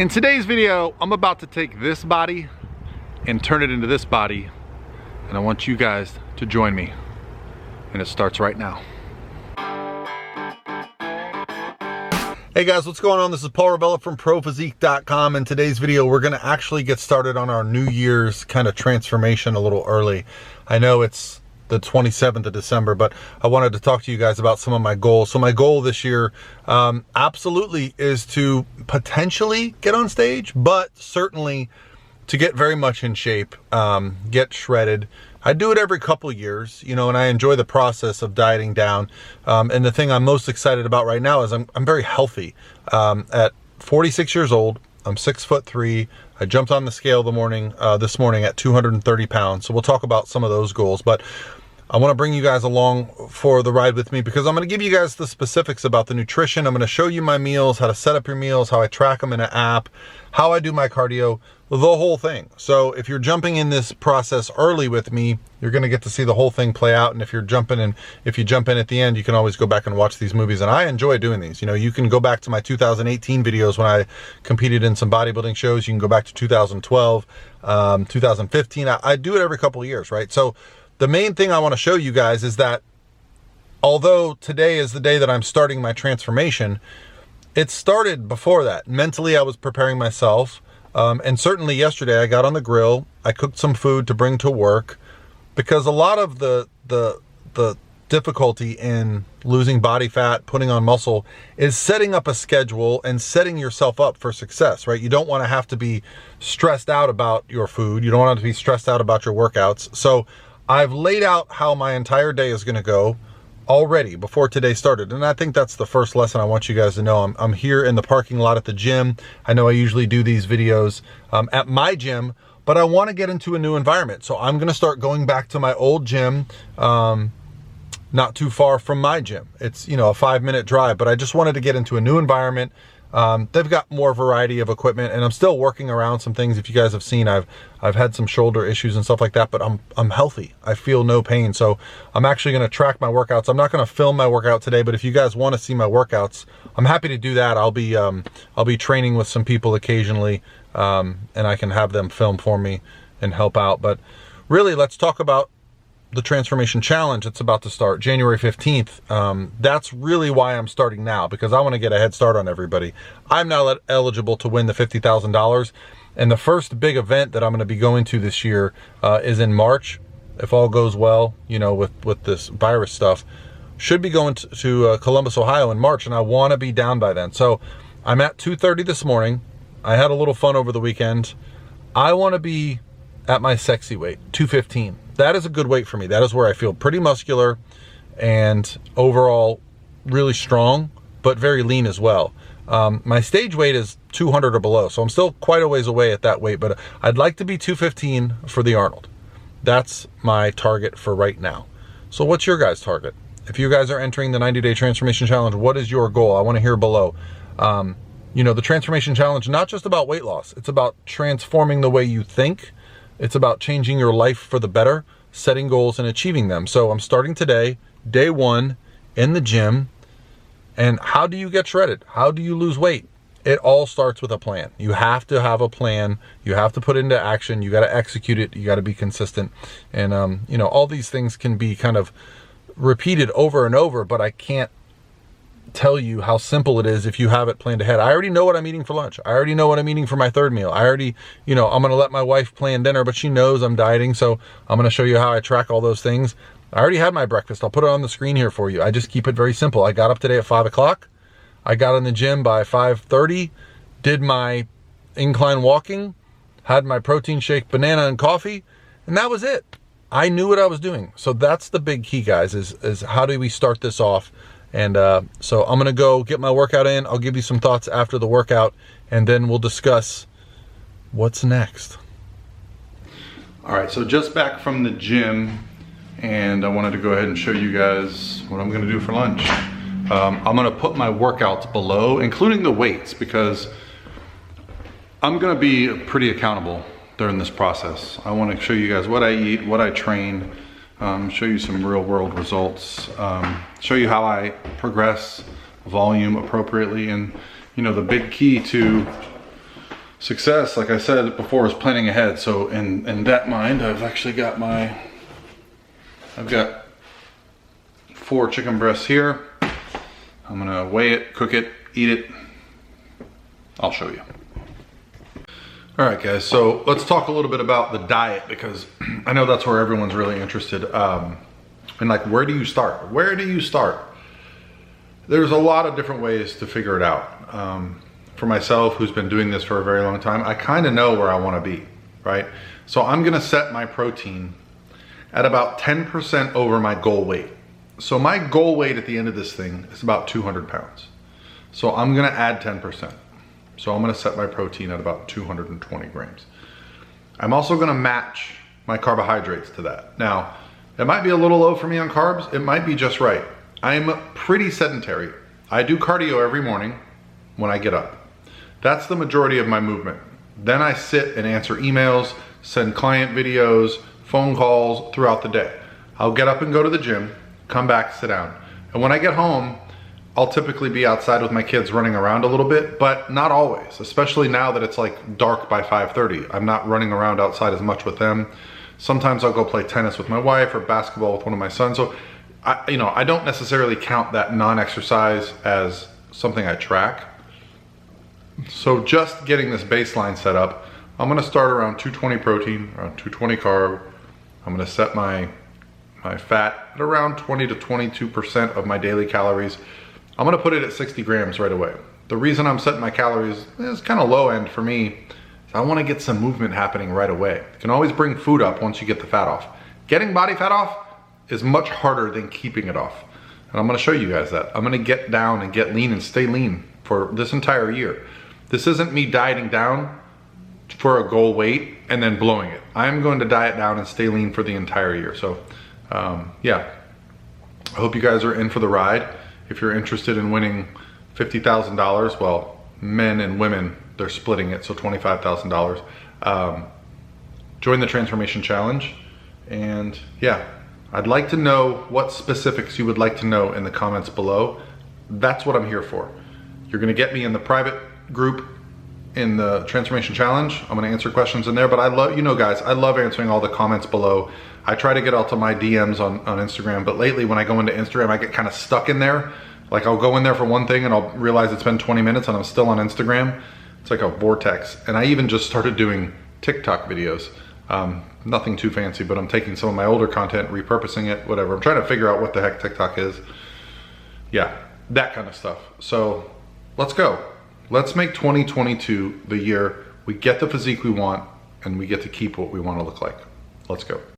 In today's video, I'm about to take this body and turn it into this body, and I want you guys to join me. And it starts right now. Hey guys, what's going on? This is Paul Ravella from ProPhysique.com. In today's video, we're gonna actually get started on our New Year's kind of transformation a little early. I know it's the 27th of December, but I wanted to talk to you guys about some of my goals. So my goal this year absolutely is to potentially get on stage, but certainly to get very much in shape, get shredded. I do it every couple of years, you know, and I enjoy the process of dieting down. And the thing I'm most excited about right now is I'm very healthy. At 46 years old, I'm 6'3". I jumped on the scale this morning at 230 pounds. So we'll talk about some of those goals, but I want to bring you guys along for the ride with me because I'm going to give you guys the specifics about the nutrition. I'm going to show you my meals, how to set up your meals, how I track them in an app, how I do my cardio, the whole thing. So if you're jumping in this process early with me, you're going to get to see the whole thing play out. And if you jump in at the end, you can always go back and watch these movies. And I enjoy doing these. You know, you can go back to my 2018 videos when I competed in some bodybuilding shows. You can go back to 2012, 2015. I do it every couple of years, right? So the main thing I want to show you guys is that although today is the day that I'm starting my transformation, it started before that. Mentally, I was preparing myself. And certainly yesterday I got on the grill. I cooked some food to bring to work because a lot of the difficulty in losing body fat, putting on muscle is setting up a schedule and setting yourself up for success, right? You don't want to have to be stressed out about your food. You don't want to be stressed out about your workouts. So I've laid out how my entire day is going to go already before today started. And I think that's the first lesson I want you guys to know. I'm here in the parking lot at the gym. I know I usually do these videos at my gym, but I want to get into a new environment. So I'm going to start going back to my old gym, not too far from my gym. It's, you know, a 5-minute drive, but I just wanted to get into a new environment. They've got more variety of equipment, and I'm still working around some things. If you guys have seen, I've had some shoulder issues and stuff like that, but I'm healthy. I feel no pain. So I'm actually going to track my workouts. I'm not going to film my workout today, but if you guys want to see my workouts, I'm happy to do that. I'll be training with some people occasionally, and I can have them film for me and help out. But really, let's talk about the Transformation Challenge. It's about to start January 15th. That's really why I'm starting now, because I want to get a head start on everybody. I'm now eligible to win the $50,000. And the first big event that I'm going to be going to this year is in March. If all goes well, you know, with this virus stuff, should be going to Columbus, Ohio in March. And I want to be down by then. So I'm at 230 this morning. I had a little fun over the weekend. I want to be at my sexy weight, 215. That is a good weight for me. That is where I feel pretty muscular and overall really strong, but very lean as well. My stage weight is 200 or below, so I'm still quite a ways away at that weight, but I'd like to be 215 for the Arnold. That's my target for right now. So what's your guys' target? If you guys are entering the 90-day transformation challenge, what is your goal? I want to hear below. You know, the transformation challenge, not just about weight loss. It's about transforming the way you think. It's about changing your life for the better, setting goals and achieving them. So I'm starting today, day one, in the gym. And how do you get shredded? How do you lose weight? It all starts with a plan. You have to have a plan. You have to put it into action. You got to execute it. You got to be consistent. And, you know, all these things can be kind of repeated over and over, but I can't tell you how simple it is if you have it planned ahead. I already know what I'm eating for lunch. I already know what I'm eating for my third meal. I already, you know, I'm going to let my wife plan dinner, but she knows I'm dieting. So I'm going to show you how I track all those things. I already had my breakfast. I'll put it on the screen here for you. I just keep it very simple. I got up today at 5 o'clock. I got in the gym by 5:30, did my incline walking, had my protein shake, banana and coffee, and that was it. I knew what I was doing. So that's the big key, guys, is how do we start this off? And so I'm going to go get my workout in. I'll give you some thoughts after the workout, and then we'll discuss what's next. All right, so just back from the gym, and I wanted to go ahead and show you guys what I'm going to do for lunch. I'm going to put my workouts below, including the weights, because I'm going to be pretty accountable during this process. I want to show you guys what I eat, what I train, show you some real world results, show you how I progress volume appropriately. And you know, the big key to Success, like I said before, is planning ahead. So in that mind, I've actually got I've got 4 chicken breasts here. I'm gonna weigh it, cook it, eat it. I'll show you. All right, guys, so let's talk a little bit about the diet, because I know that's where everyone's really interested. And like, where do you start? Where do you start? There's a lot of different ways to figure it out. For myself, who's been doing this for a very long time, I kind of know where I want to be, right? So I'm gonna set my protein at about 10% over my goal weight. So my goal weight at the end of this thing is about 200 pounds. So I'm gonna add 10%. So I'm gonna set my protein at about 220 grams. I'm also gonna match my carbohydrates to that. Now, it might be a little low for me on carbs. It might be just right. I'm pretty sedentary. I do cardio every morning when I get up. That's the majority of my movement. Then I sit and answer emails, send client videos, phone calls throughout the day. I'll get up and go to the gym, come back, sit down. And when I get home, I'll typically be outside with my kids running around a little bit, but not always, especially now that it's like dark by 5:30. I'm not running around outside as much with them. Sometimes I'll go play tennis with my wife or basketball with one of my sons. So I don't necessarily count that non-exercise as something I track. So just getting this baseline set up, I'm gonna start around 220 protein, around 220 carb. I'm gonna set my fat at around 20 to 22% of my daily calories. I'm gonna put it at 60 grams right away. The reason I'm setting my calories is kind of low end for me. Is I wanna get some movement happening right away. You can always bring food up once you get the fat off. Getting body fat off is much harder than keeping it off. And I'm gonna show you guys that. I'm gonna get down and get lean and stay lean for this entire year. This isn't me dieting down for a goal weight and then blowing it. I'm going to diet down and stay lean for the entire year. So yeah, I hope you guys are in for the ride. If you're interested in winning $50,000, well, men and women, they're splitting it, so $25,000. Join the Transformation Challenge. And yeah, I'd like to know what specifics you would like to know in the comments below. That's what I'm here for. You're gonna get me in the private group in the Transformation Challenge. I'm gonna answer questions in there, but I love, guys, I love answering all the comments below. I try to get out to my DMs on Instagram, but lately when I go into Instagram, I get kind of stuck in there. Like I'll go in there for one thing and I'll realize it's been 20 minutes and I'm still on Instagram. It's like a vortex. And I even just started doing TikTok videos. Nothing too fancy, but I'm taking some of my older content, repurposing it, whatever. I'm trying to figure out what the heck TikTok is. Yeah, that kind of stuff. So let's go. Let's make 2022 the year we get the physique we want and we get to keep what we want to look like. Let's go.